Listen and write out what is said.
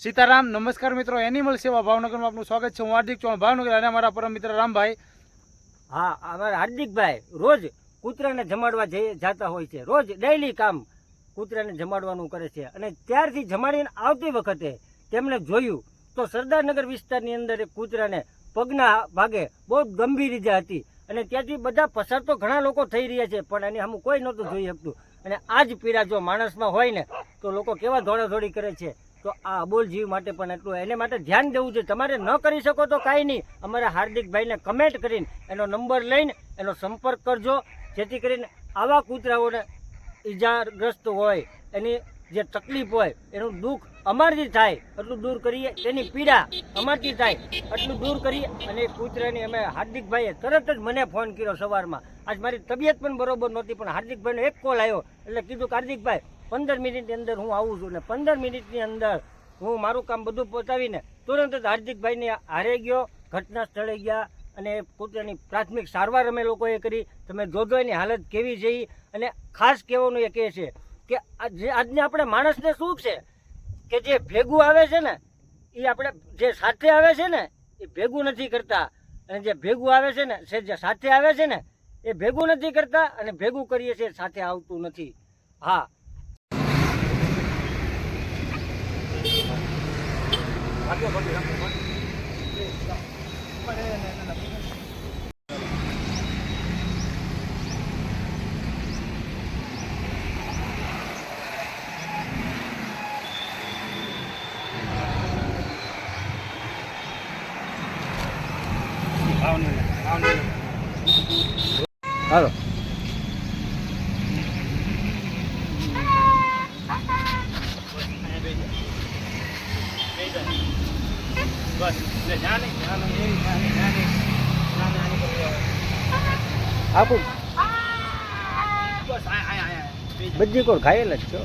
સીતારામ નમસ્કાર મિત્રો, એનિમલ સેવા ભાવનગરમાં આપનું સ્વાગત છે. હું હાર્દિક ચૌહાણ ભાવનગર અને અમારા પરમ મિત્ર રામભાઈ. હા, અમારા હાર્દિકભાઈ રોજ કૂતરાને જમાડવા જતા હોય છે. રોજ ડેઈલી કામ કૂતરાને જમાડવાનું કરે છે. અને ત્યારથી જમાડીને આવતી વખતે તેમણે જોયું તો સરદારનગર વિસ્તારની અંદર એક કૂતરાને પગના ભાગે બહુ ગંભીર ઈજા હતી. અને ત્યાંથી બધા પસાર તો ઘણા લોકો થઈ રહ્યા છે, પણ એની સામે કોઈ નહોતું જોઈ શકતું. અને આ જ પીડા જો માણસમાં હોય ને તો લોકો કેવા દોડાદોડી કરે છે. તો આ અબોલ જીવ માટે પણ એટલું એને માટે ધ્યાન દેવું છે. તમારે ન કરી શકો તો કાંઈ નહીં, અમારા હાર્દિકભાઈને કમેન્ટ કરીને એનો નંબર લઈને એનો સંપર્ક કરજો, જેથી કરીને આવા કૂતરાઓને ઈજાગ્રસ્ત હોય, એની જે તકલીફ હોય, એનું દુઃખ અમારથી થાય એટલું દૂર કરીએ, તેની પીડા અમારથી થાય એટલું દૂર કરીએ. અને કૂતરાની અમે હાર્દિકભાઈએ તરત જ મને ફોન કર્યો સવારમાં. આજ મારી તબિયત પણ બરોબર નહોતી, પણ હાર્દિકભાઈનો એક કોલ આવ્યો એટલે કીધું કે હાર્દિકભાઈ 15 મિનિટની અંદર હું આવું છું. ને 15 મિનિટની અંદર હું મારું કામ બધું પતાવીને તુરંત જ હાર્દિકભાઈને હારે ગયો, ઘટના સ્થળે ગયા અને કૂતરાની પ્રાથમિક સારવાર અમે લોકોએ કરી. તમે જોજો એની હાલત કેવી છે. અને ખાસ કહેવાનું એ કહે છે કે આજને આપણે માણસને શું છે કે જે ભેગું આવે છે ને એ આપણે જે સાથે આવે છે ને એ ભેગું નથી કરતા, અને જે ભેગું આવે છે ને જે સાથે આવે છે ને એ ભેગું નથી કરતા, અને ભેગું કરીએ છીએ સાથે આવતું નથી. હા, હાલો. આપું બધી કોણ ઘાયલ જ છો.